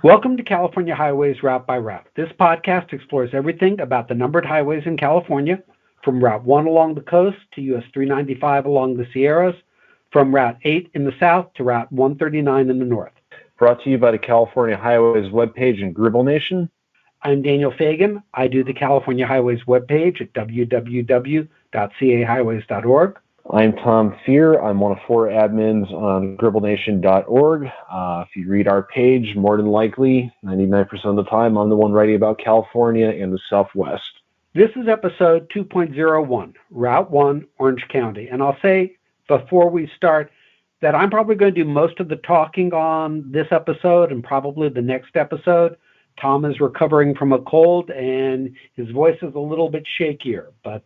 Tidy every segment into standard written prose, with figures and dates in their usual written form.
Welcome to California Highways Route by Route. This podcast explores everything about the numbered highways in California, from Route 1 along the coast to US 395 along the Sierras, from Route 8 in the south to Route 139 in the north. Brought to you by the California Highways webpage and Gribble Nation. I'm Daniel Fagan. I do the California Highways webpage at www.cahighways.org. I'm Tom Fear. I'm one of 4 admins on GribbleNation.org. If you read our page, more than likely, 99% of the time, I'm the one writing about California and the Southwest. This is episode 2.01, Route 1, Orange County. And I'll say before we start that I'm probably going to do most of the talking on this episode and probably the next episode. Tom is recovering from a cold and his voice is a little bit shakier, but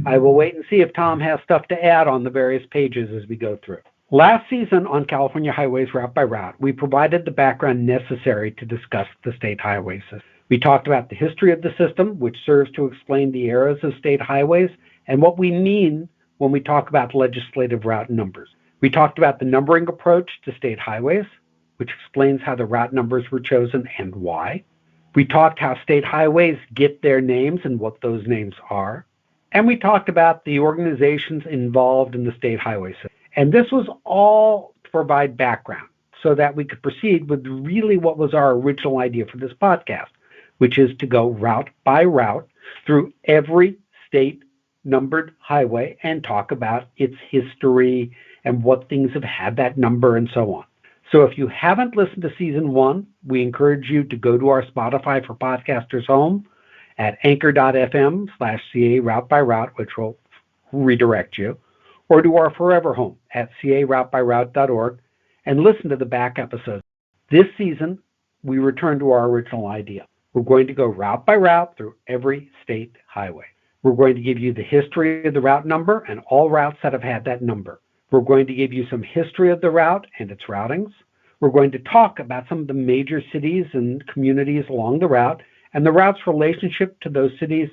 I will wait and see if Tom has stuff to add on the various pages as we go through. Last season on California Highways Route by Route, we provided the background necessary to discuss the state highway system. We talked about the history of the system, which serves to explain the eras of state highways and what we mean when we talk about legislative route numbers. We talked about the numbering approach to state highways, which explains how the route numbers were chosen and why. We talked how state highways get their names and what those names are. And we talked about the organizations involved in the state highway system. And this was all to provide background so that we could proceed with really what was our original idea for this podcast, which is to go route by route through every state numbered highway and talk about its history and what things have had that number and so on. So if you haven't listened to season 1, we encourage you to go to our Spotify for Podcasters home at anchor.fm/CA Route by Route, which will redirect you, or to our forever home at caroutebyroute.org and listen to the back episodes. This season, we return to our original idea. We're going to go route by route through every state highway. We're going to give you the history of the route number and all routes that have had that number. We're going to give you some history of the route and its routings. We're going to talk about some of the major cities and communities along the route and the route's relationship to those cities,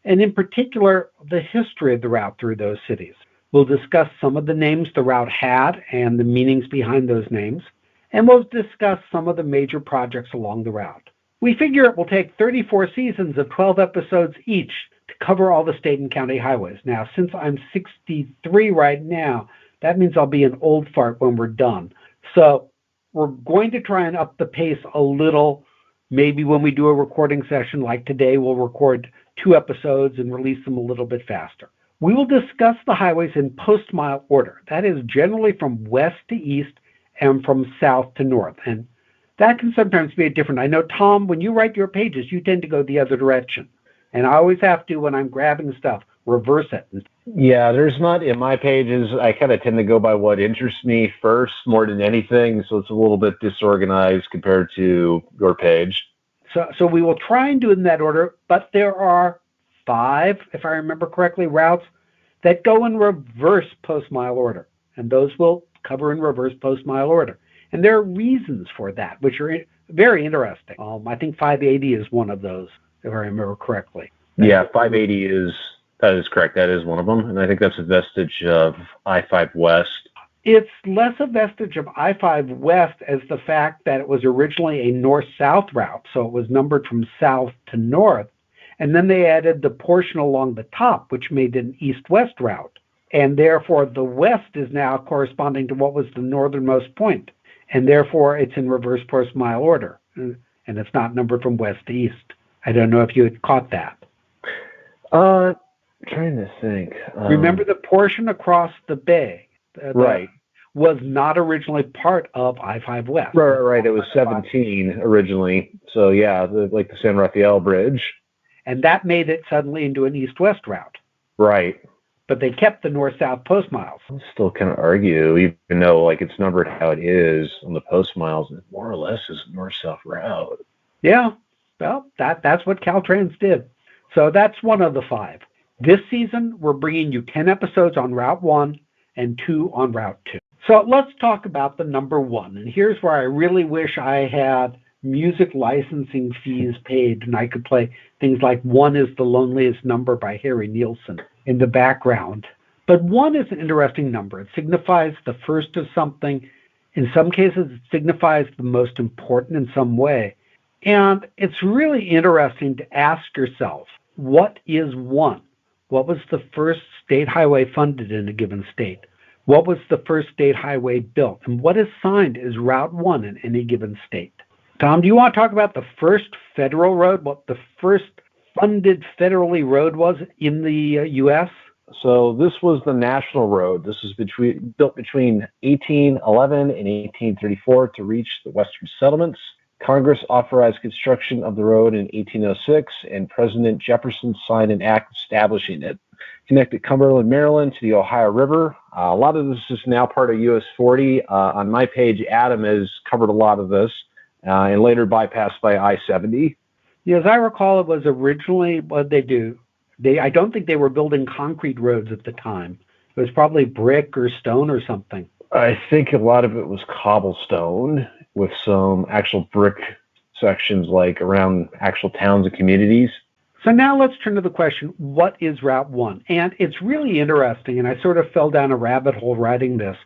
and in particular, the history of the route through those cities. We'll discuss some of the names the route had and the meanings behind those names, and we'll discuss some of the major projects along the route. We figure it will take 34 seasons of 12 episodes each to cover all the state and county highways. Now, since I'm 63 right now, that means I'll be an old fart when we're done. So we're going to try and up the pace a little. Maybe when we do a recording session like today, we'll record 2 episodes and release them a little bit faster. We will discuss the highways in post-mile order. That is generally from west to east and from south to north. And that can sometimes be different. I know, Tom, when you write your pages, you tend to go the other direction. And I always have to, when I'm grabbing stuff, reverse it. Yeah, there's not, in my pages, I kind of tend to go by what interests me first more than anything, so it's a little bit disorganized compared to your page. So we will try and do it in that order, but there are 5, if I remember correctly, routes that go in reverse post-mile order, and those we'll cover in reverse post-mile order. And there are reasons for that, which are very interesting. I think 580 is one of those, if I remember correctly. Yeah, 580 that is correct. That is one of them. And I think that's a vestige of I-5 West. It's less a vestige of I-5 West as the fact that it was originally a north-south route. So it was numbered from south to north. And then they added the portion along the top, which made it an east-west route. And therefore, the west is now corresponding to what was the northernmost point. And therefore, it's in reverse post-mile order. And it's not numbered from west to east. I don't know if you had caught that. Trying to think. Remember the portion across the bay? Right. Was not originally part of I-5 West. Right. It was 17 originally. So, yeah, like the San Rafael Bridge. And that made it suddenly into an east-west route. Right. But they kept the north-south post miles. I'll still kind of argue, even though like it's numbered how it is on the post miles, it more or less is a north-south route. Yeah. Well, that's what Caltrans did. So that's one of the 5. This season, we're bringing you 10 episodes on Route 1 and 2 on Route 2. So let's talk about the number 1. And here's where I really wish I had music licensing fees paid, and I could play things like One is the Loneliest Number by Harry Nilsson in the background. But one is an interesting number. It signifies the first of something. In some cases, it signifies the most important in some way. And it's really interesting to ask yourself, what is one? What was the first state highway funded in a given state? What was the first state highway built? And what is signed as Route 1 in any given state? Tom, do you want to talk about the first federal road, what the first funded federally road was in the U.S.? So this was the National Road. This was built between 1811 and 1834 to reach the Western settlements. Congress authorized construction of the road in 1806, and President Jefferson signed an act establishing it. Connected Cumberland, Maryland to the Ohio River. A lot of this is now part of US 40. On my page, Adam has covered a lot of this and later bypassed by I-70. Yeah, as I recall, it was originally what they do. I don't think they were building concrete roads at the time. It was probably brick or stone or something. I think a lot of it was cobblestone with some actual brick sections like around actual towns and communities. So now let's turn to the question, what is Route 1? And it's really interesting, and I sort of fell down a rabbit hole writing this,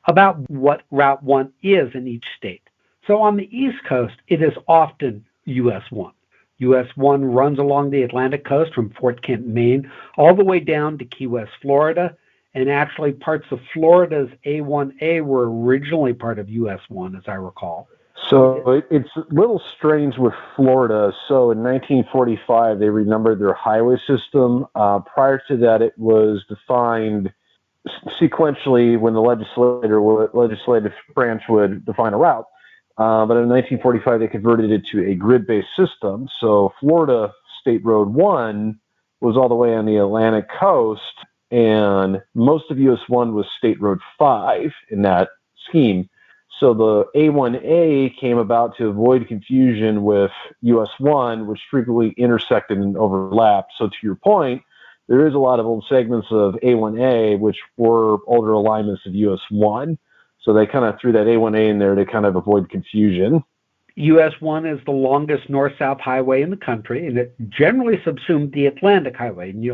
about what Route 1 is in each state. So on the East Coast, it is often US 1. US 1 runs along the Atlantic coast from Fort Kent, Maine, all the way down to Key West, Florida, and actually parts of Florida's A1A were originally part of US 1, as I recall. So it's a little strange with Florida. So in 1945, they renumbered their highway system. Prior to that, it was defined sequentially when the legislative branch would define a route. But in 1945, they converted it to a grid-based system. So Florida State Road 1 was all the way on the Atlantic coast, and most of US 1 was State Road 5 in that scheme. So the A1A came about to avoid confusion with US 1, which frequently intersected and overlapped. So to your point, there is a lot of old segments of A1A, which were older alignments of US 1. So they kind of threw that A1A in there to kind of avoid confusion. US 1 is the longest north-south highway in the country, and it generally subsumed the Atlantic Highway. And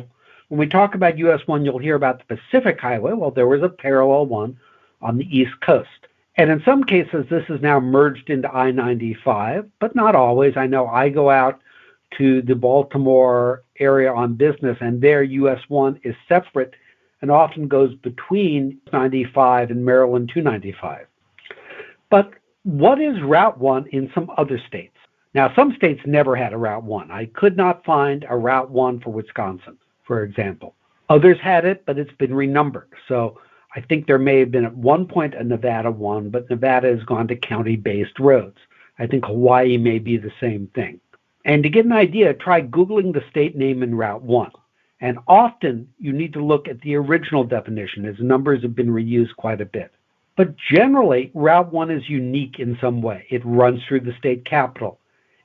when we talk about US 1, you'll hear about the Pacific Highway. Well, there was a parallel one on the East Coast. And in some cases, this is now merged into I-95, but not always. I know I go out to the Baltimore area on business, and there US 1 is separate and often goes between 95 and Maryland 295. But what is Route 1 in some other states? Now, some states never had a Route 1. I could not find a Route 1 for Wisconsin, for example. Others had it, but it's been renumbered. So I think there may have been at one point a Nevada 1, but Nevada has gone to county-based roads. I think Hawaii may be the same thing. And to get an idea, try Googling the state name in Route 1. And often you need to look at the original definition, as numbers have been reused quite a bit. But generally, Route 1 is unique in some way. It runs through the state capital.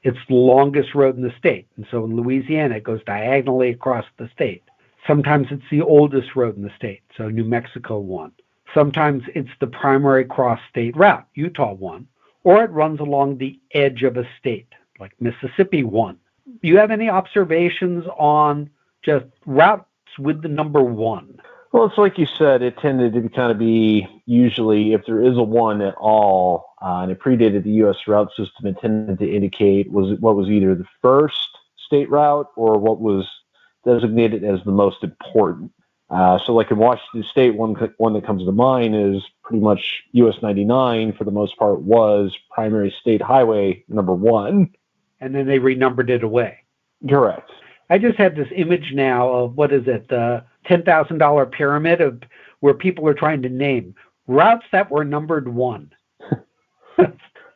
It's the longest road in the state. And so in Louisiana, it goes diagonally across the state. Sometimes it's the oldest road in the state, so New Mexico 1. Sometimes it's the primary cross-state route, Utah 1. Or it runs along the edge of a state, like Mississippi 1. Do you have any observations on just routes with the number 1? Well, it's like you said, it tended to kind of be usually, if there is a 1 at all, and it predated the U.S. route system, it tended to indicate what was either the first state route or what was designated as the most important. So like in Washington State, one that comes to mind is pretty much US 99, for the most part, was primary state highway number 1. And then they renumbered it away. Correct. I just had this image now of, what is it, the $10,000 pyramid of where people are trying to name routes that were numbered 1.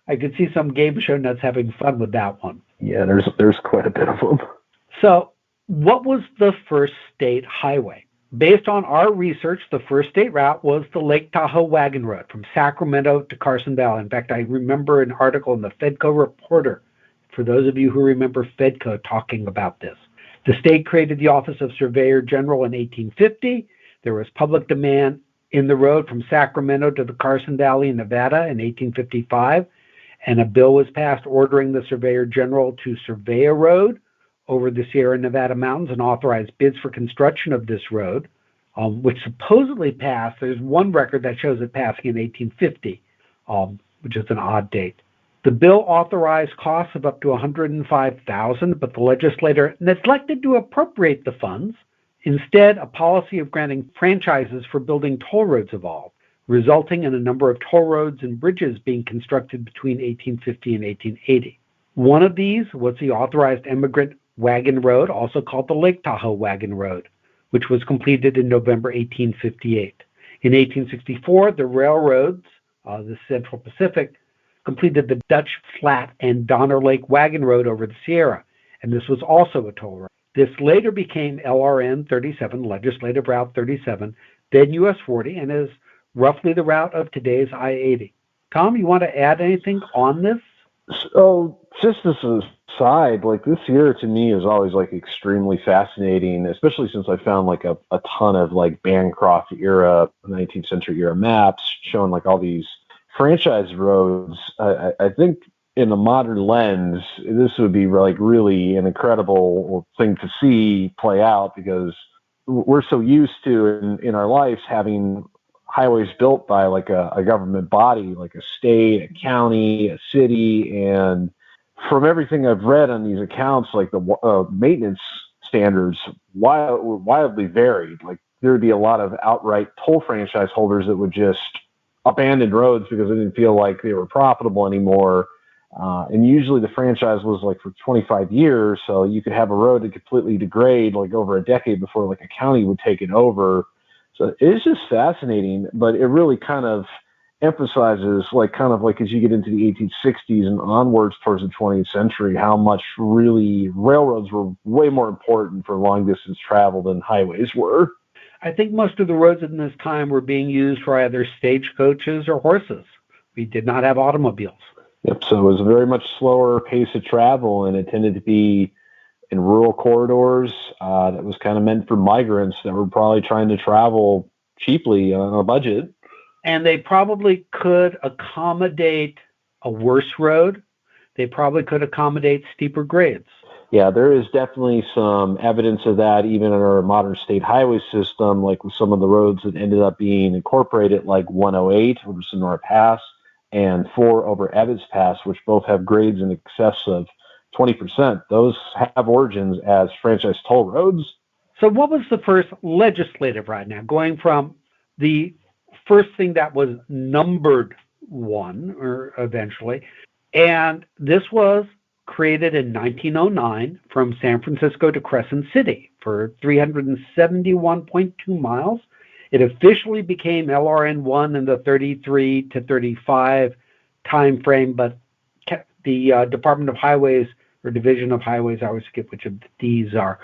I could see some game show nuts having fun with that one. Yeah, there's quite a bit of them. So what was the first state highway? Based on our research, the first state route was the Lake Tahoe Wagon Road from Sacramento to Carson Valley. In fact, I remember an article in the Fedco Reporter, for those of you who remember Fedco, talking about this. The state created the Office of Surveyor General in 1850. There was public demand in the road from Sacramento to the Carson Valley in Nevada in 1855. And a bill was passed ordering the Surveyor General to survey a road over the Sierra Nevada mountains and authorize bids for construction of this road, which supposedly passed. There's one record that shows it passing in 1850, which is an odd date. The bill authorized costs of up to $105,000, but the legislature neglected to appropriate the funds. Instead, a policy of granting franchises for building toll roads evolved, resulting in a number of toll roads and bridges being constructed between 1850 and 1880. One of these was the authorized Emigrant Wagon Road, also called the Lake Tahoe Wagon Road, which was completed in November 1858. In 1864, the railroads, the Central Pacific, completed the Dutch Flat and Donner Lake Wagon Road over the Sierra, and this was also a toll road. This later became LRN 37, Legislative Route 37, then US 40, and is roughly the route of today's I-80. Tom, you want to add anything on this? So, just as a side, like this year to me is always like extremely fascinating, especially since I found like a ton of like Bancroft era, 19th century era maps showing like all these franchise roads. I think in a modern lens, this would be like really an incredible thing to see play out, because we're so used to in our lives having highways built by like a government body, like a state, a county, a city. And from everything I've read on these accounts, like the maintenance standards wildly varied. Like there would be a lot of outright toll franchise holders that would just abandon roads because they didn't feel like they were profitable anymore. And usually the franchise was like for 25 years. So you could have a road that completely degrade like over a decade before like a county would take it over. So it's just fascinating, but it really kind of emphasizes like kind of like as you get into the 1860s and onwards towards the 20th century, how much really railroads were way more important for long distance travel than highways were. I think most of the roads in this time were being used for either stagecoaches or horses. We did not have automobiles. Yep. So it was a very much slower pace of travel, and it tended to be in rural corridors that was kind of meant for migrants that were probably trying to travel cheaply on a budget. And they probably could accommodate a worse road. They probably could accommodate steeper grades. Yeah, there is definitely some evidence of that even in our modern state highway system, like with some of the roads that ended up being incorporated, like 108 over Sonora Pass and 4 over Ebbets Pass, which both have grades in excess of 20%. Those have origins as franchise toll roads. So what was the first legislative right now, going from the first thing that was numbered 1, or eventually, and this was created in 1909 from San Francisco to Crescent City for 371.2 miles. It officially became LRN1 in the 33 to 35 time frame, but the Department of Highways or Division of Highways, I always forget which of these are,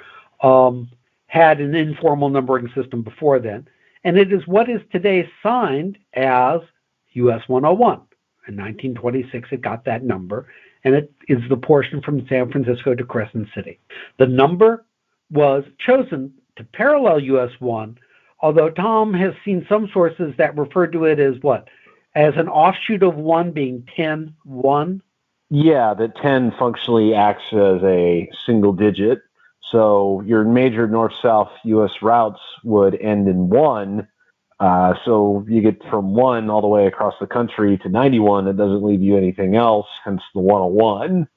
had an informal numbering system before then. And it is what is today signed as US 101. In 1926, it got that number, and it is the portion from San Francisco to Crescent City. The number was chosen to parallel US 1, although Tom has seen some sources that refer to it as what? As an offshoot of 1 being 10-1? Yeah, that 10 functionally acts as a single digit. So your major north-south U.S. routes would end in 1. So you get from 1 all the way across the country to 91. It doesn't leave you anything else, hence the 101.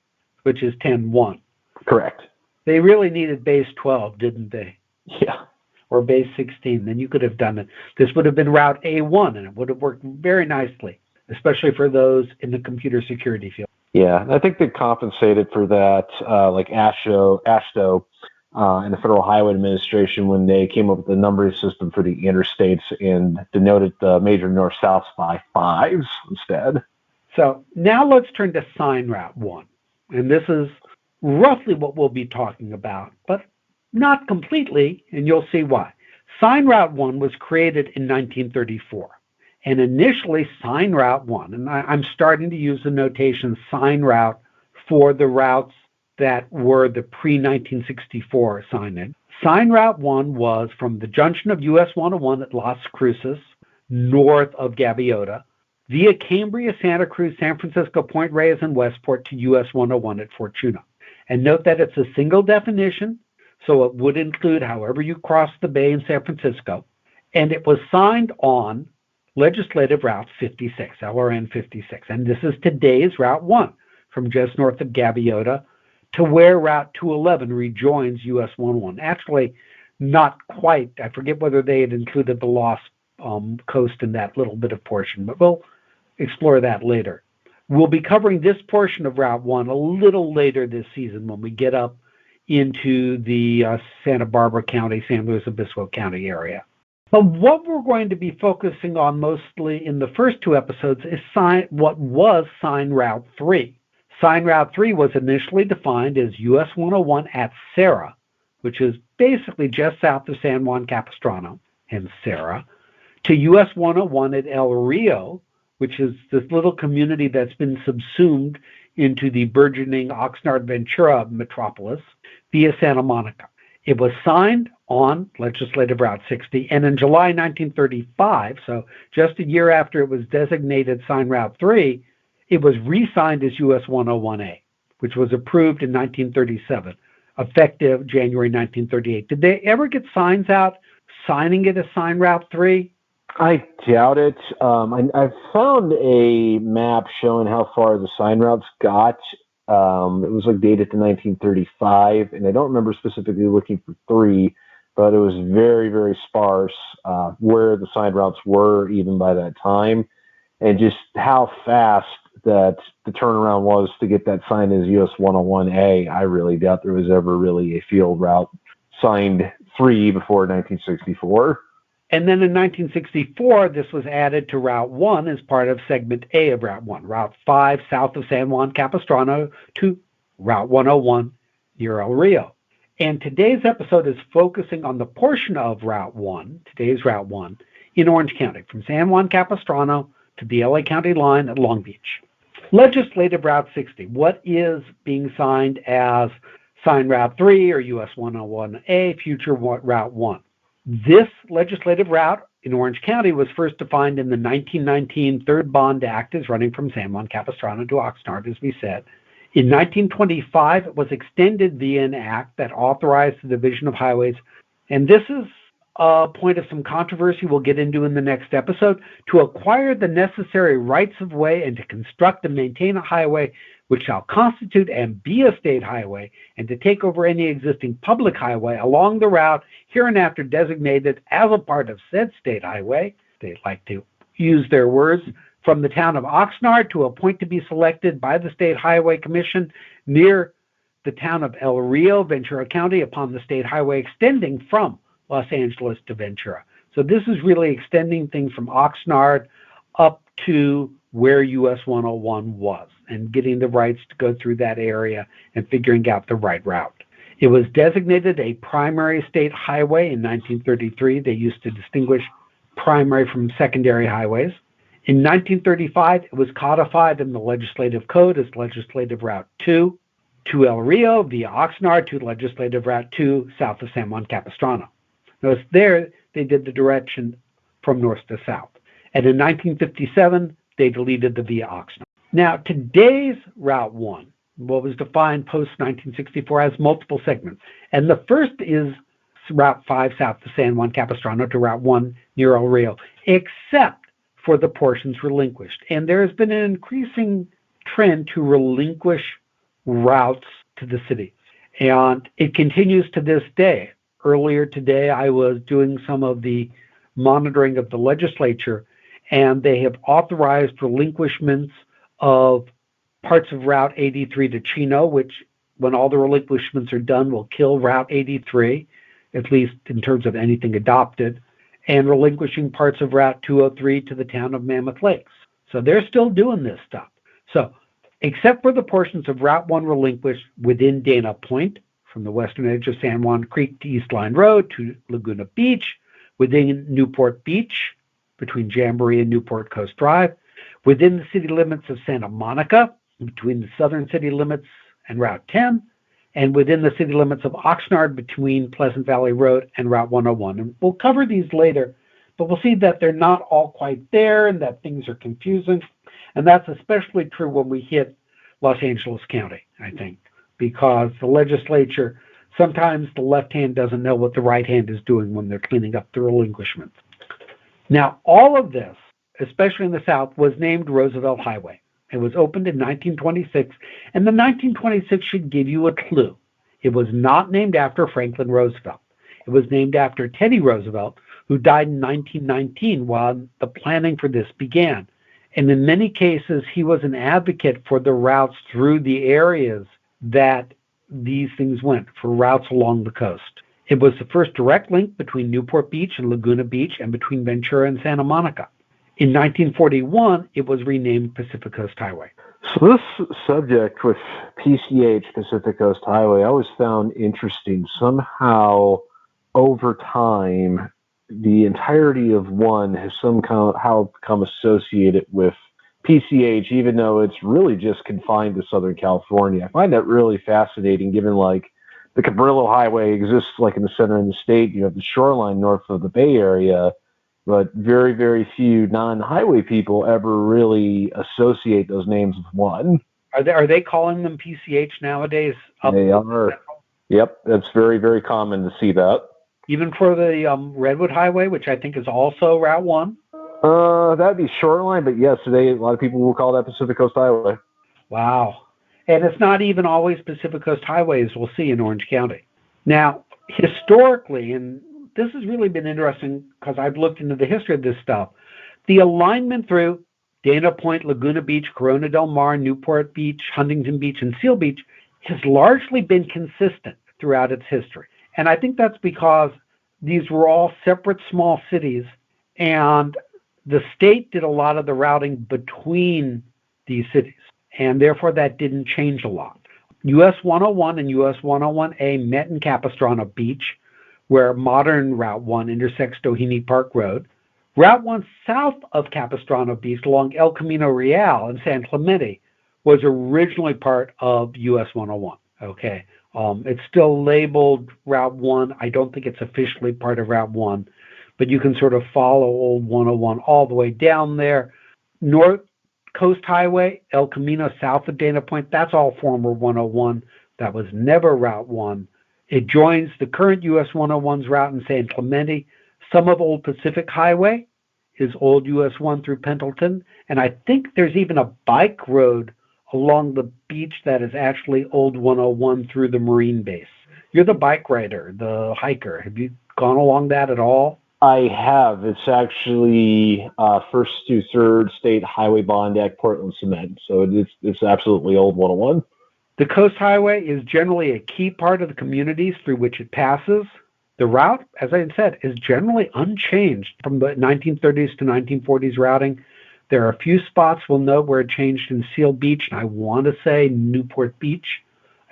Which is 10-1. Correct. They really needed base 12, didn't they? Yeah. Or base 16. Then you could have done it. This would have been Route A1, and it would have worked very nicely, especially for those in the computer security field. Yeah, I think they compensated for that, like AASHTO and the Federal Highway Administration, when they came up with the numbering system for the interstates and denoted the major north-souths by 5s instead. So now let's turn to Sign Route 1. And this is roughly what we'll be talking about, but not completely, and you'll see why. Sign Route 1 was created in 1934. And initially, Sign Route 1, and I'm starting to use the notation Sign Route for the routes that were the pre-1964 signage. Sign Route 1 was from the junction of US 101 at Las Cruces, north of Gaviota, via Cambria, Santa Cruz, San Francisco, Point Reyes, and Westport to US 101 at Fortuna. And note that it's a single definition, so it would include however you cross the bay in San Francisco. And it was signed on Legislative Route 56, LRN 56. And this is today's Route 1, from just north of Gaviota to where Route 211 rejoins US 101. Actually, not quite. I forget whether they had included the Lost Coast in that little bit of portion, but we'll explore that later. We'll be covering this portion of Route 1 a little later this season when we get up into the Santa Barbara County, San Luis Obispo County area. But what we're going to be focusing on mostly in the first two episodes is what was Sign Route 3. Sign Route 3 was initially defined as US 101 at Serra, which is basically just south of San Juan Capistrano, hence Serra, to US 101 at El Rio, which is this little community that's been subsumed into the burgeoning Oxnard-Ventura metropolis via Santa Monica. It was signed on Legislative Route 60, and in July 1935, so just a year after it was designated Sign Route 3, it was re-signed as US 101A, which was approved in 1937, effective January 1938. Did they ever get signs out signing it as Sign Route 3? I doubt it. I found a map showing how far the sign routes got. It was like dated to 1935, and I don't remember specifically looking for 3, but it was very, very sparse where the sign routes were even by that time, and just how fast that the turnaround was to get that signed as US 101A. I really doubt there was ever really a field route signed 3 before 1964. And then in 1964, this was added to Route 1 as part of Segment A of Route 1, Route 5 south of San Juan Capistrano to Route 101 near El Rio. And today's episode is focusing on the portion of Route 1, today's Route 1, in Orange County, from San Juan Capistrano to the LA County line at Long Beach. Legislative Route 60, what is being signed as Sign Route 3 or US 101A, future Route 1? This legislative route in Orange County was first defined in the 1919 Third Bond Act as running from San Juan Capistrano to Oxnard, as we said. In 1925, it was extended via an act that authorized the division of highways, and this is a point of some controversy we'll get into in the next episode, to acquire the necessary rights of way and to construct and maintain a highway which shall constitute and be a state highway, and to take over any existing public highway along the route hereinafter designated as a part of said state highway. They like to use their words, from the town of Oxnard to a point to be selected by the State Highway Commission near the town of El Rio, Ventura County, upon the state highway extending from Los Angeles to Ventura. So this is really extending things from Oxnard up to where US 101 was and getting the rights to go through that area and figuring out the right route. It was designated a primary state highway in 1933. They used to distinguish primary from secondary highways. In 1935, it was codified in the legislative code as Legislative Route 2 to El Rio via Oxnard to Legislative Route 2 south of San Juan Capistrano. Notice there they did the direction from north to south. And in 1957, they deleted the via Oxnard. Now, today's Route 1, what was defined post-1964, has multiple segments. And the first is Route 5 south to San Juan Capistrano to Route 1 near El Rio, except for the portions relinquished. And there has been an increasing trend to relinquish routes to the city. And it continues to this day. Earlier today, I was doing some of the monitoring of the legislature, and they have authorized relinquishments of parts of Route 83 to Chino, which, when all the relinquishments are done, will kill Route 83, at least in terms of anything adopted, and relinquishing parts of Route 203 to the town of Mammoth Lakes. So they're still doing this stuff. So, except for the portions of Route 1 relinquished within Dana Point, from the western edge of San Juan Creek to East Line Road to Laguna Beach, within Newport Beach, between Jamboree and Newport Coast Drive, within the city limits of Santa Monica, between the southern city limits and Route 10, and within the city limits of Oxnard between Pleasant Valley Road and Route 101. And we'll cover these later, but we'll see that they're not all quite there and that things are confusing. And that's especially true when we hit Los Angeles County, I think, because the legislature, sometimes the left hand doesn't know what the right hand is doing when they're cleaning up the relinquishments. Now, all of this, especially in the South, was named Roosevelt Highway. It was opened in 1926, and the 1926 should give you a clue. It was not named after Franklin Roosevelt. It was named after Teddy Roosevelt, who died in 1919 while the planning for this began. And in many cases, he was an advocate for the routes through the areas that these things went, for routes along the coast. It was the first direct link between Newport Beach and Laguna Beach and between Ventura and Santa Monica. In 1941, it was renamed Pacific Coast Highway. So this subject with PCH, Pacific Coast Highway, I always found interesting. Somehow, over time, the entirety of one has somehow become associated with PCH, even though it's really just confined to Southern California. I find that really fascinating, given like the Cabrillo Highway exists like in the center of the state. You have the shoreline north of the Bay Area, but very, very few non-highway people ever really associate those names with one. Are they calling them PCH nowadays? They are. Yep, that's very, very common to see that. Even for the Redwood Highway, which I think is also Route 1? That'd be Shoreline, but yes, today a lot of people will call that Pacific Coast Highway. Wow. And it's not even always Pacific Coast Highway, as we'll see in Orange County. Now, historically, and this has really been interesting because I've looked into the history of this stuff, the alignment through Dana Point, Laguna Beach, Corona del Mar, Newport Beach, Huntington Beach, and Seal Beach has largely been consistent throughout its history. And I think that's because these were all separate small cities, and the state did a lot of the routing between these cities, and therefore that didn't change a lot. US 101 and US 101A met in Capistrano Beach, where modern Route 1 intersects Doheny Park Road. Route 1 south of Capistrano Beach along El Camino Real and San Clemente was originally part of US 101. Okay. It's still labeled Route 1. I don't think it's officially part of Route 1, but you can sort of follow old 101 all the way down there. North Coast Highway, El Camino south of Dana Point, that's all former 101. That was never Route 1. It joins the current US 101's route in San Clemente. Some of Old Pacific Highway is old US 1 through Pendleton, and I think there's even a bike road along the beach that is actually old 101 through the Marine base. You're the bike rider, the hiker. Have you gone along that at all? I have. It's actually first to third state highway bond act Portland cement. So it's absolutely old 101. The Coast Highway is generally a key part of the communities through which it passes. The route, as I said, is generally unchanged from the 1930s to 1940s routing. There are a few spots we'll note where it changed in Seal Beach, and I want to say Newport Beach.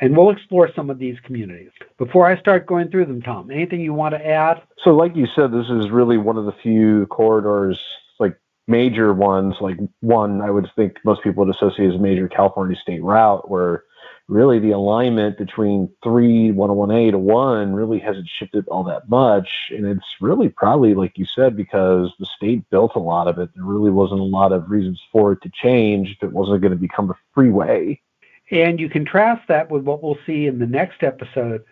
And we'll explore some of these communities. Before I start going through them, Tom, anything you want to add? So like you said, this is really one of the few corridors, like major ones, like one I would think most people would associate as a major California state route, where really the alignment between 101A to 1 really hasn't shifted all that much. And it's really probably, like you said, because the state built a lot of it. There really wasn't a lot of reasons for it to change if it wasn't going to become a freeway. And you contrast that with what we'll see in the next episode,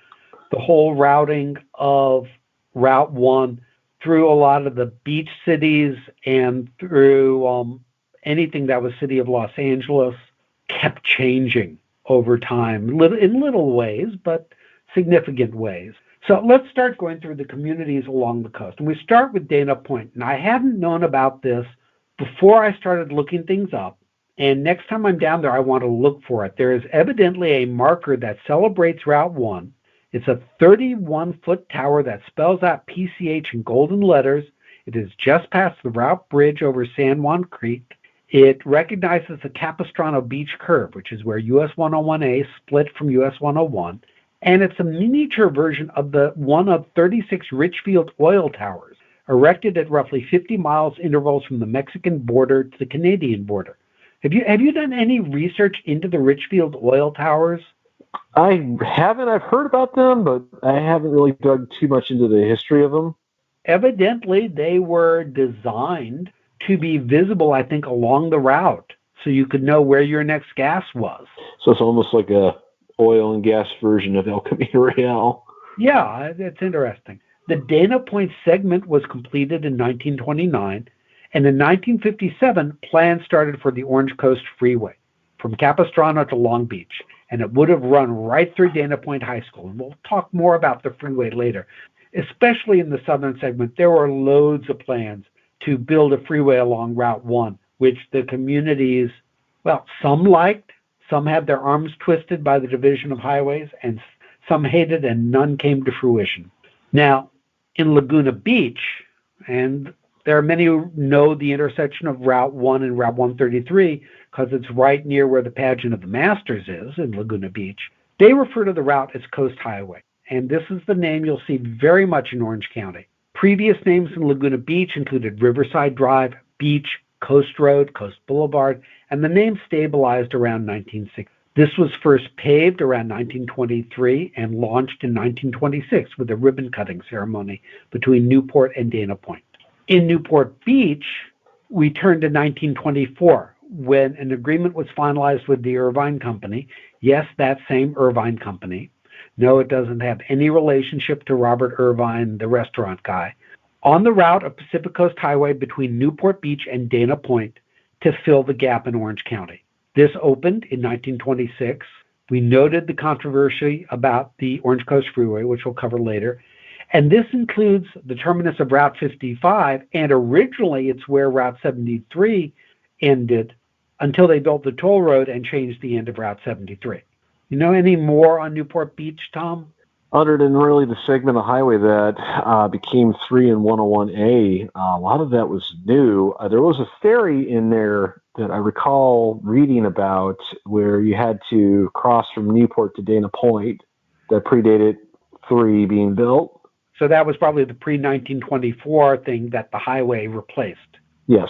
the whole routing of Route 1 through a lot of the beach cities and through anything that was city of Los Angeles kept changing over time, in little ways, but significant ways. So let's start going through the communities along the coast. And we start with Dana Point. And I hadn't known about this before I started looking things up. And next time I'm down there, I want to look for it. There is evidently a marker that celebrates Route 1. It's a 31-foot tower that spells out PCH in golden letters. It is just past the route bridge over San Juan Creek. It recognizes the Capistrano Beach curve, which is where US 101A split from US 101. And it's a miniature version of the one of 36 Richfield oil towers, erected at roughly 50 miles intervals from the Mexican border to the Canadian border. Have you done any research into the Richfield oil towers? I haven't. I've heard about them, but I haven't really dug too much into the history of them. Evidently, they were designed to be visible, I think, along the route so you could know where your next gas was. So it's almost like a oil and gas version of El Camino Real. Yeah, that's interesting. The Dana Point segment was completed in 1929, and in 1957, plans started for the Orange Coast Freeway from Capistrano to Long Beach, and it would have run right through Dana Point High School. And we'll talk more about the freeway later. Especially in the southern segment, there were loads of plans to build a freeway along Route 1, which the communities, well, some liked, some had their arms twisted by the Division of Highways, and some hated, and none came to fruition. Now, in Laguna Beach, and there are many who know the intersection of Route 1 and Route 133 because it's right near where the Pageant of the Masters is in Laguna Beach. They refer to the route as Coast Highway, and this is the name you'll see very much in Orange County. Previous names in Laguna Beach included Riverside Drive, Beach, Coast Road, Coast Boulevard, and the name stabilized around 1960. This was first paved around 1923 and launched in 1926 with a ribbon-cutting ceremony between Newport and Dana Point. In Newport Beach, we turned to 1924 when an agreement was finalized with the Irvine Company. Yes, that same Irvine Company. No, it doesn't have any relationship to Robert Irvine, the restaurant guy. On the route of Pacific Coast Highway between Newport Beach and Dana Point to fill the gap in Orange County. This opened in 1926. We noted the controversy about the Orange Coast Freeway, which we'll cover later. And this includes the terminus of Route 55, and originally it's where Route 73 ended until they built the toll road and changed the end of Route 73. You know any more on Newport Beach, Tom? Other than really the segment of highway that became 3 and 101A, a lot of that was new. There was a ferry in there that I recall reading about where you had to cross from Newport to Dana Point that predated 3 being built. So that was probably the pre-1924 thing that the highway replaced. Yes.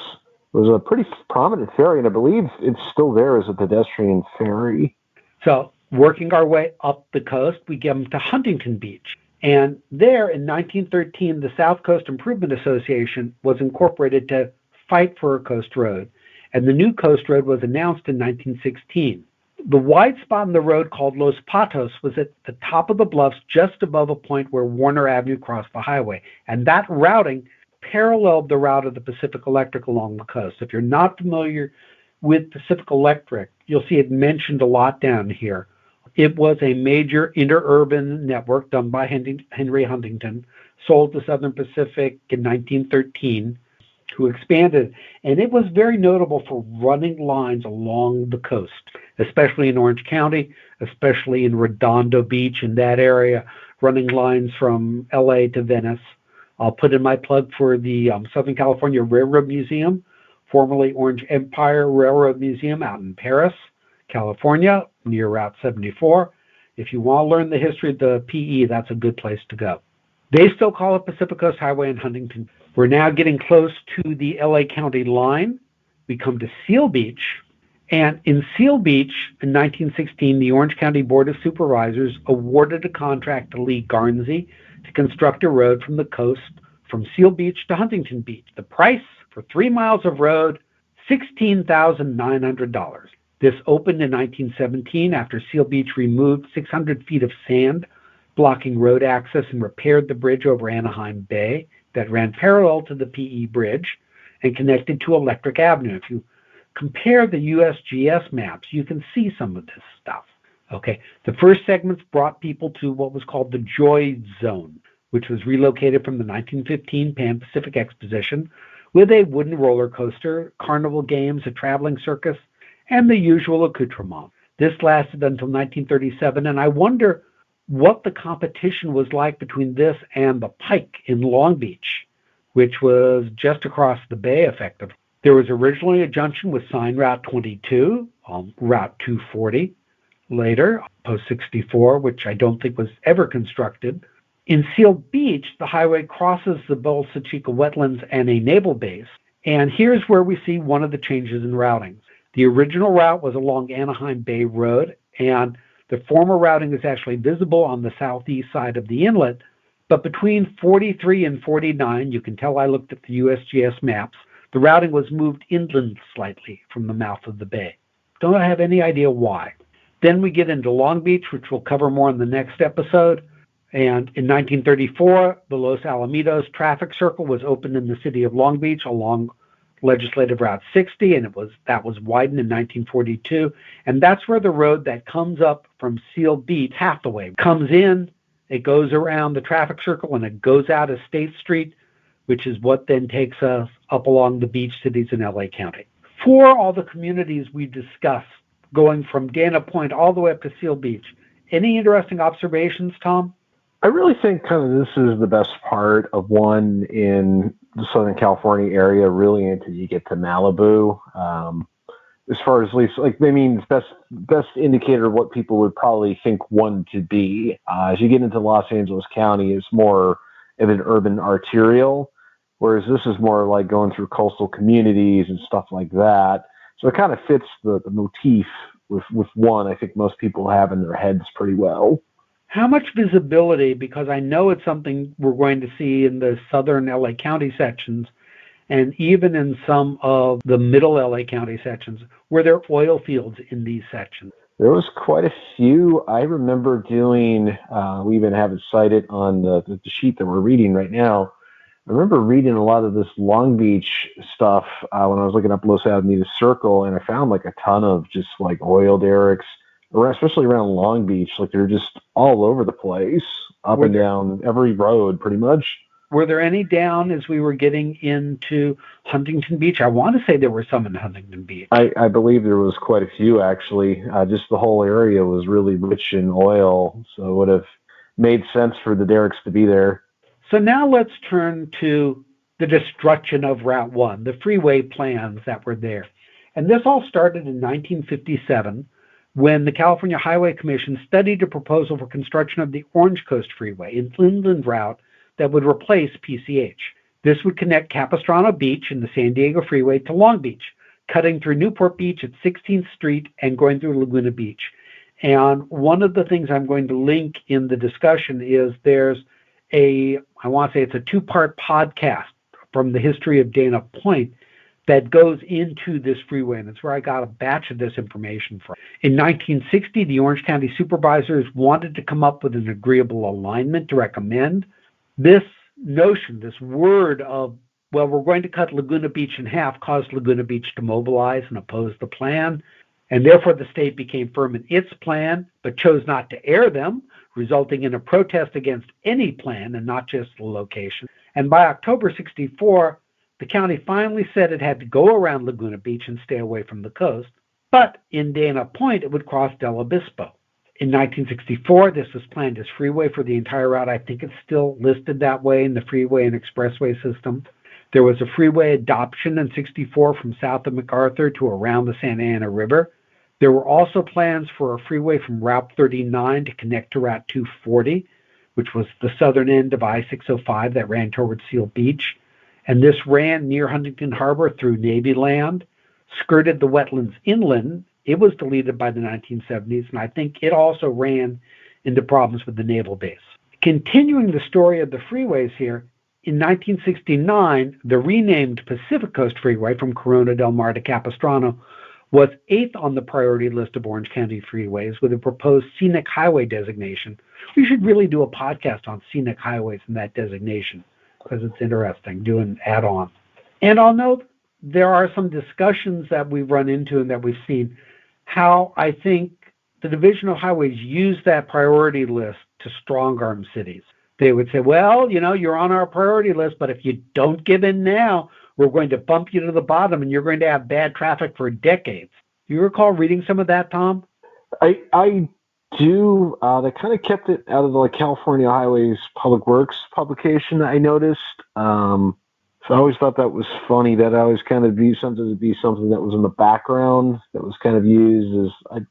It was a pretty prominent ferry, and I believe it's still there as a pedestrian ferry. So working our way up the coast, we get to Huntington Beach. And there in 1913, the South Coast Improvement Association was incorporated to fight for a coast road. And the new coast road was announced in 1916. The wide spot in the road called Los Patos was at the top of the bluffs just above a point where Warner Avenue crossed the highway. And that routing paralleled the route of the Pacific Electric along the coast. If you're not familiar with Pacific Electric, you'll see it mentioned a lot down here. It was a major interurban network done by Henry Huntington, sold to Southern Pacific in 1913, who expanded. And it was very notable for running lines along the coast, especially in Orange County, especially in Redondo Beach in that area, running lines from LA to Venice. I'll put in my plug for the Southern California Railroad Museum, formerly Orange Empire Railroad Museum out in Paris, California, near Route 74. If you want to learn the history of the PE, that's a good place to go. They still call it Pacific Coast Highway in Huntington. We're now getting close to the LA County line. We come to Seal Beach. And in Seal Beach, in 1916, the Orange County Board of Supervisors awarded a contract to Lee Garnsey to construct a road from the coast from Seal Beach to Huntington Beach. The price for 3 miles of road, $16,900. This opened in 1917 after Seal Beach removed 600 feet of sand blocking road access and repaired the bridge over Anaheim Bay that ran parallel to the PE Bridge and connected to Electric Avenue. If you compare the USGS maps, you can see some of this stuff. Okay, the first segments brought people to what was called the Joy Zone, which was relocated from the 1915 Pan Pacific Exposition with a wooden roller coaster, carnival games, a traveling circus, and the usual accoutrement. This lasted until 1937, and I wonder what the competition was like between this and the Pike in Long Beach, which was just across the bay effectively. There was originally a junction with sign Route 22, Route 240, later, Post 64, which I don't think was ever constructed. In Seal Beach, the highway crosses the Bolsa Chica wetlands and a naval base, and here's where we see one of the changes in routing. The original route was along Anaheim Bay Road, and the former routing is actually visible on the southeast side of the inlet, But between 43 and 49, you can tell I looked at the USGS maps, the routing was moved inland slightly from the mouth of the bay. Don't have any idea why. Then we get into Long Beach, which we'll cover more in the next episode. And in 1934, the Los Alamitos traffic circle was opened in the city of Long Beach along Legislative Route 60, and that was widened in 1942. And that's where the road that comes up from Seal Beach, Hathaway, comes in, it goes around the traffic circle, and it goes out of State Street, which is what then takes us up along the beach cities in LA County. For all the communities we discussed, going from Dana Point all the way up to Seal Beach, any interesting observations, Tom? I really think kind of this is the best part of one in the Southern California area, really until you get to Malibu. As far as at least, it's best indicator of what people would probably think one to be. As you get into Los Angeles County, it's more of an urban arterial, whereas this is more like going through coastal communities and stuff like that. So it kind of fits the motif with one I think most people have in their heads pretty well. How much visibility, because I know it's something we're going to see in the southern LA County sections, and even in some of the middle LA County sections, were there oil fields in these sections? There was quite a few. I remember doing, we even have it cited on the sheet that we're reading right now. I remember reading a lot of this Long Beach stuff when I was looking up Los Alamitos Circle, and I found like a ton of just like oil derricks, especially around Long Beach. Like they're just all over the place, up and down every road pretty much. Were there any down as we were getting into Huntington Beach? I want to say there were some in Huntington Beach. I believe there was quite a few, actually. Just the whole area was really rich in oil, so it would have made sense for the derricks to be there. So now let's turn to the destruction of Route 1, the freeway plans that were there. And this all started in 1957 when the California Highway Commission studied a proposal for construction of the Orange Coast Freeway, an inland route that would replace PCH. This would connect Capistrano Beach and the San Diego Freeway to Long Beach, cutting through Newport Beach at 16th Street and going through Laguna Beach. And one of the things I'm going to link in the discussion is there's I want to say it's a two-part podcast from the history of Dana Point that goes into this freeway, and it's where I got a batch of this information from. In 1960, the Orange County supervisors wanted to come up with an agreeable alignment to recommend. This notion, this word of, well, we're going to cut Laguna Beach in half, caused Laguna Beach to mobilize and oppose the plan, and therefore the state became firm in its plan, but chose not to air them, resulting in a protest against any plan and not just the location. And by October 64, the county finally said it had to go around Laguna Beach and stay away from the coast, but in Dana Point, it would cross Del Obispo. In 1964, this was planned as freeway for the entire route. I think it's still listed that way in the freeway and expressway system. There was a freeway adoption in 64 from south of MacArthur to around the Santa Ana River. There were also plans for a freeway from Route 39 to connect to Route 240, which was the southern end of I-605 that ran towards Seal Beach. And this ran near Huntington Harbor through Navy land, skirted the wetlands inland. It was deleted by the 1970s, and I think it also ran into problems with the naval base. Continuing the story of the freeways here, in 1969, the renamed Pacific Coast Freeway from Corona del Mar to Capistrano was 8th on the priority list of Orange County freeways with a proposed scenic highway designation. We should really do a podcast on scenic highways and that designation because it's interesting, do an add-on. And I'll note there are some discussions that we've run into and that we've seen how I think the Division of Highways used that priority list to strong-arm cities. They would say, well, you're on our priority list, but if you don't give in now, we're going to bump you to the bottom and you're going to have bad traffic for decades. Do you recall reading some of that, Tom? I do. They kind of kept it out of the California Highways Public Works publication, I noticed. So I always thought that was funny. That always kind of be something that was in the background that was kind of used as an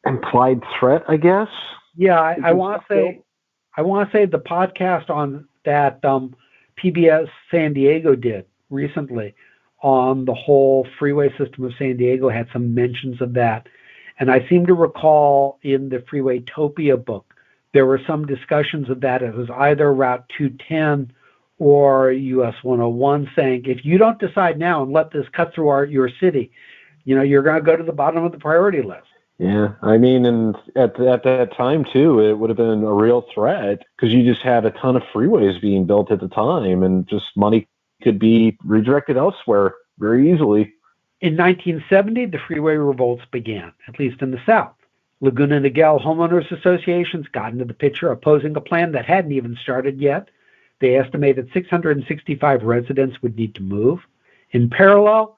implied threat, I guess. Yeah, I want to say the podcast on that PBS San Diego did recently on the whole freeway system of San Diego had some mentions of that. And I seem to recall in the Freeway Topia book, There were some discussions of that. It was either Route 210 or US 101 saying, if you don't decide now and let this cut through your city, you're going to go to the bottom of the priority list. Yeah, I mean, and at that time, too, it would have been a real threat because you just had a ton of freeways being built at the time, and just money could be redirected elsewhere very easily. In 1970, the freeway revolts began, at least in the South. Laguna Niguel homeowners associations got into the picture, opposing a plan that hadn't even started yet. They estimated 665 residents would need to move. In parallel,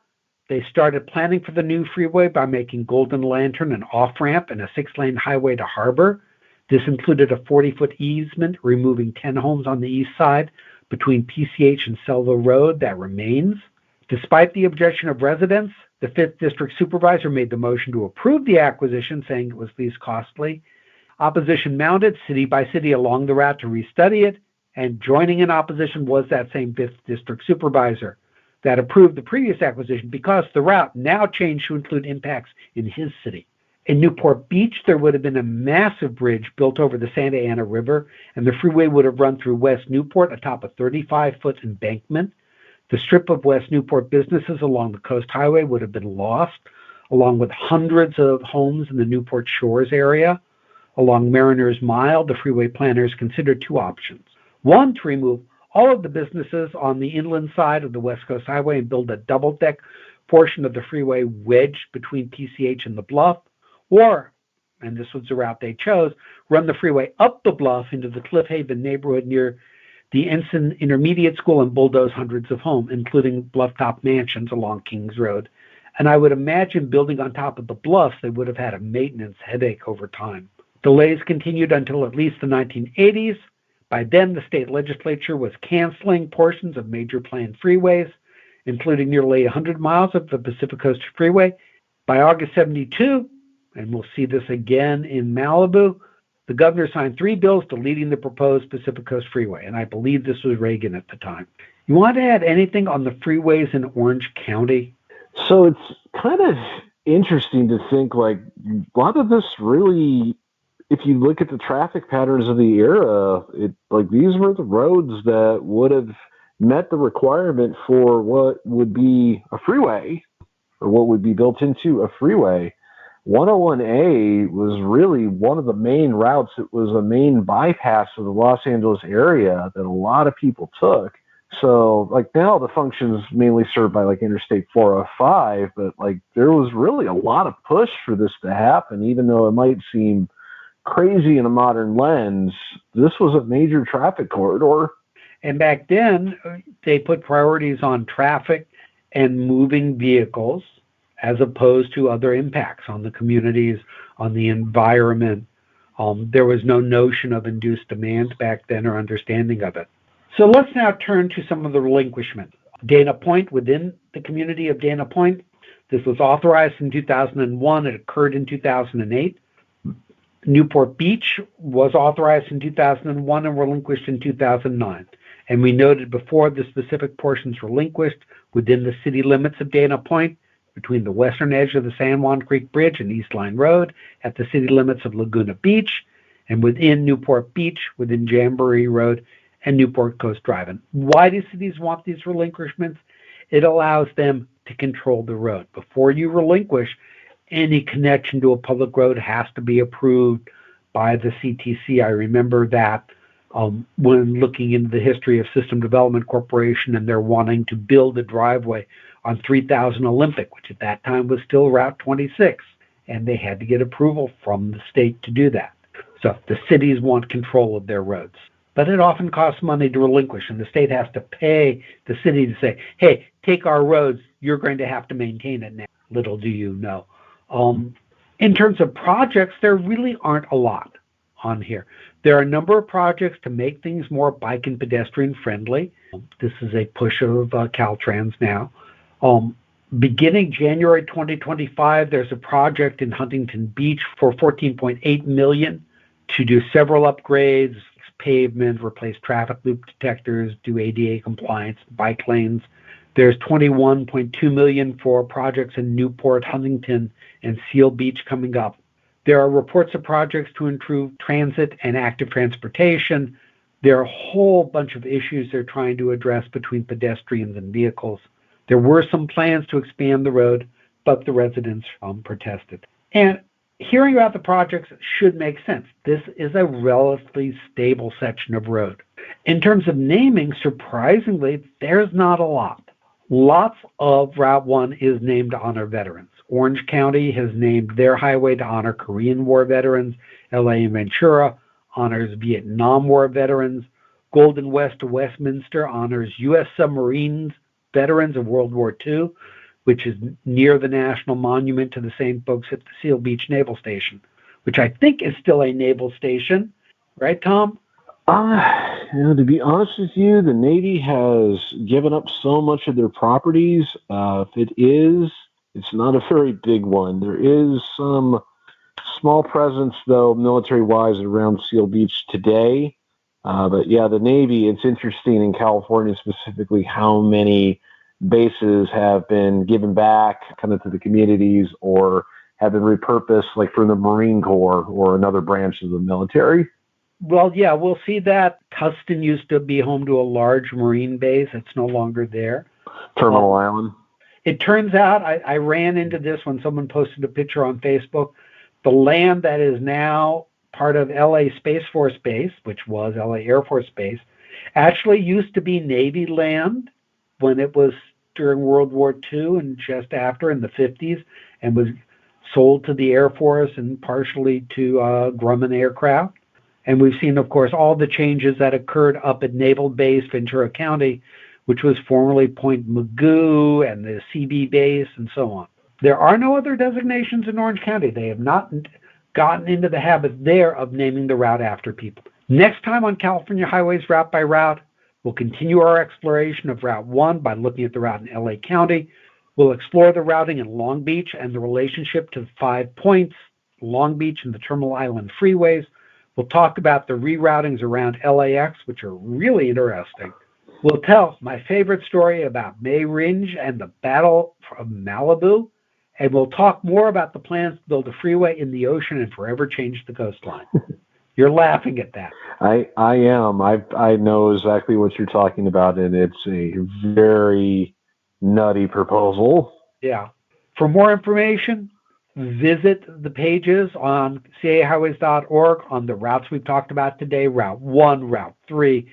they started planning for the new freeway by making Golden Lantern an off-ramp and a 6-lane highway to Harbor. This included a 40-foot easement removing 10 homes on the east side between PCH and Selva Road that remains. Despite the objection of residents, the 5th District Supervisor made the motion to approve the acquisition, saying it was least costly. Opposition mounted city by city along the route to restudy it, and joining in opposition was that same 5th District Supervisor that approved the previous acquisition because the route now changed to include impacts in his city. In Newport Beach, there would have been a massive bridge built over the Santa Ana River, and the freeway would have run through West Newport atop a 35-foot embankment. The strip of West Newport businesses along the Coast Highway would have been lost, along with hundreds of homes in the Newport Shores area. Along Mariners Mile, the freeway planners considered two options. One, to remove all of the businesses on the inland side of the West Coast Highway and build a double-deck portion of the freeway wedged between PCH and the Bluff, or, and this was the route they chose, run the freeway up the Bluff into the Cliff Haven neighborhood near the Ensign Intermediate School and bulldoze hundreds of homes, including bluff-top mansions along Kings Road. And I would imagine building on top of the bluffs, they would have had a maintenance headache over time. Delays continued until at least the 1980s. By then, the state legislature was canceling portions of major planned freeways, including nearly 100 miles of the Pacific Coast Freeway. By August 72, and we'll see this again in Malibu, the governor signed 3 bills deleting the proposed Pacific Coast Freeway, and I believe this was Reagan at the time. You want to add anything on the freeways in Orange County? So it's kind of interesting to think, like, a lot of this really, if you look at the traffic patterns of the era, these were the roads that would have met the requirement for what would be a freeway, or what would be built into a freeway. 101A was really one of the main routes. It was a main bypass of the Los Angeles area that a lot of people took. So, now the function's mainly served by, Interstate 405, but, there was really a lot of push for this to happen, even though it might seem crazy in a modern lens. This was a major traffic corridor. And back then, they put priorities on traffic and moving vehicles, as opposed to other impacts on the communities, on the environment. There was no notion of induced demand back then or understanding of it. So let's now turn to some of the relinquishment. Dana Point, within the community of Dana Point, this was authorized in 2001. It occurred in 2008. Newport Beach was authorized in 2001 and relinquished in 2009. And we noted before the specific portions relinquished within the city limits of Dana Point, between the western edge of the San Juan Creek Bridge and East Line Road, at the city limits of Laguna Beach, and within Newport Beach, within Jamboree Road and Newport Coast Drive. And why do cities want these relinquishments? It allows them to control the road. Before you relinquish, any connection to a public road has to be approved by the CTC. I remember that when looking into the history of System Development Corporation, and they're wanting to build a driveway on 3000 Olympic, which at that time was still Route 26, and they had to get approval from the state to do that. So the cities want control of their roads. But it often costs money to relinquish, and the state has to pay the city to say, hey, take our roads, you're going to have to maintain it now. Little do you know. In terms of projects, there really aren't a lot on here. There are a number of projects to make things more bike and pedestrian friendly. This is a push of Caltrans now. Beginning January 2025, there's a project in Huntington Beach for $14.8 million to do several upgrades, pavement, replace traffic loop detectors, do ADA compliance, bike lanes. There's $21.2 million for projects in Newport, Huntington, and Seal Beach coming up. There are reports of projects to improve transit and active transportation. There are a whole bunch of issues they're trying to address between pedestrians and vehicles. There were some plans to expand the road, but the residents protested. And hearing about the projects should make sense. This is a relatively stable section of road. In terms of naming, surprisingly, there's not a lot. Lots of Route 1 is named to honor veterans. Orange County has named their highway to honor Korean War veterans. LA and Ventura honors Vietnam War veterans. Golden West to Westminster honors U.S. submarines veterans of World War II, which is near the National Monument to the same folks at the Seal Beach Naval Station, which I think is still a naval station. Right, Tom? To be honest with you, the Navy has given up so much of their properties. If it is, it's not a very big one. There is some small presence, though, military-wise, around Seal Beach today. But yeah, the Navy, it's interesting in California specifically how many bases have been given back kind of to the communities or have been repurposed, like for the Marine Corps or another branch of the military. Well, yeah, we'll see that. Tustin used to be home to a large Marine base. It's no longer there. Terminal Island. It turns out, I ran into this when someone posted a picture on Facebook. The land that is now part of LA Space Force Base, which was LA Air Force Base, actually used to be Navy land when it was during World War II and just after in the 50s, and was sold to the Air Force and partially to Grumman Aircraft. And we've seen, of course, all the changes that occurred up at Naval Base, Ventura County, which was formerly Point Mugu and the CB base and so on. There are no other designations in Orange County. They have not gotten into the habit there of naming the route after people. Next time on California Highways Route by Route, we'll continue our exploration of Route 1 by looking at the route in LA County. We'll explore the routing in Long Beach and the relationship to the 5 points, Long Beach and the Terminal Island freeways. We'll talk about the reroutings around LAX, which are really interesting. We'll tell my favorite story about May Ringe and the Battle of Malibu. And we'll talk more about the plans to build a freeway in the ocean and forever change the coastline. You're laughing at that. I am. I know exactly what you're talking about, and it's a very nutty proposal. Yeah. For more information, visit the pages on cahighways.org on the routes we've talked about today, Route 1, Route 3,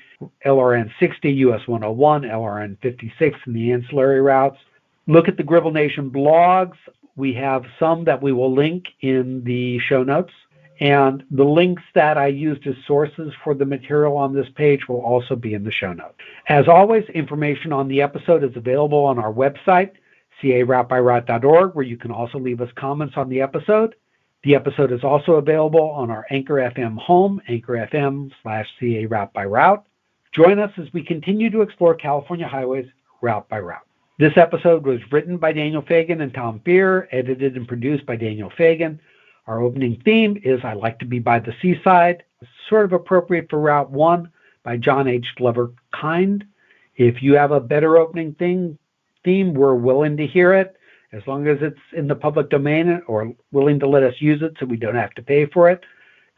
LRN 60, US 101, LRN 56, and the ancillary routes. Look at the Gribble Nation blogs. We have some that we will link in the show notes. And the links that I used as sources for the material on this page will also be in the show notes. As always, information on the episode is available on our website, caroutebyroute.org, where you can also leave us comments on the episode. The episode is also available on our Anchor FM home, anchor.fm/CA Route by Route. Join us as we continue to explore California highways route by route. This episode was written by Daniel Fagan and Tom Fear, edited and produced by Daniel Fagan. Our opening theme is I Like to Be by the Seaside, sort of appropriate for Route 1 by John H. Glover Kind. If you have a better opening theme, we're willing to hear it, as long as it's in the public domain or willing to let us use it so we don't have to pay for it.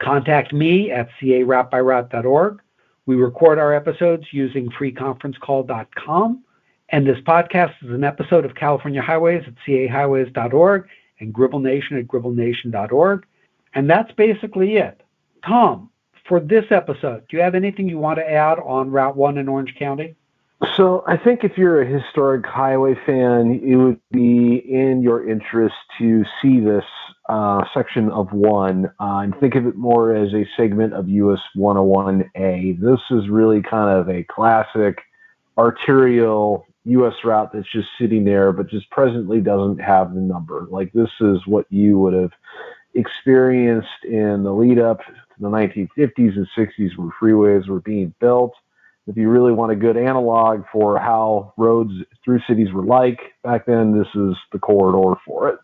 Contact me at caroutebyroute.org. We record our episodes using freeconferencecall.com. And this podcast is an episode of California Highways at cahighways.org and Gribble Nation at gribblenation.org. And that's basically it. Tom, for this episode, do you have anything you want to add on Route 1 in Orange County? So I think if you're a historic highway fan, it would be in your interest to see this section of 1 and think of it more as a segment of US 101A. This is really kind of a classic arterial U.S. route that's just sitting there, but just presently doesn't have the number. Like, this is what you would have experienced in the lead up to the 1950s and 60s where freeways were being built. If you really want a good analog for how roads through cities were like back then, this is the corridor for it.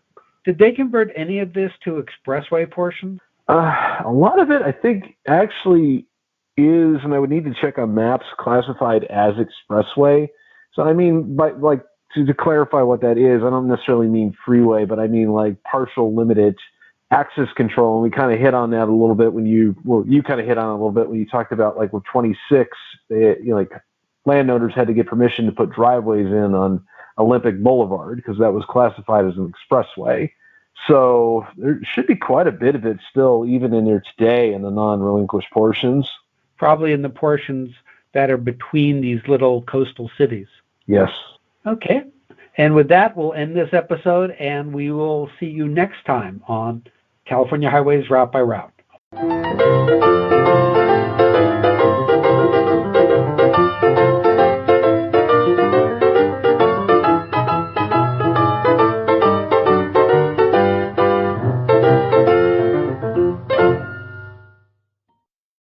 Did they convert any of this to expressway portion? A lot of it, I think, actually is, and I would need to check on maps, classified as expressway. So I mean, to clarify what that is, I don't necessarily mean freeway, but I mean like partial limited access control, and we kind of hit on that a little bit when you kind of hit on it a little bit when you talked about like with 26, like landowners had to get permission to put driveways in on Olympic Boulevard because that was classified as an expressway. So there should be quite a bit of it still, even in there today, in the non-relinquished portions. Probably in the portions that are between these little coastal cities. Yes. Okay. And with that, we'll end this episode, and we will see you next time on California Highways Route by Route.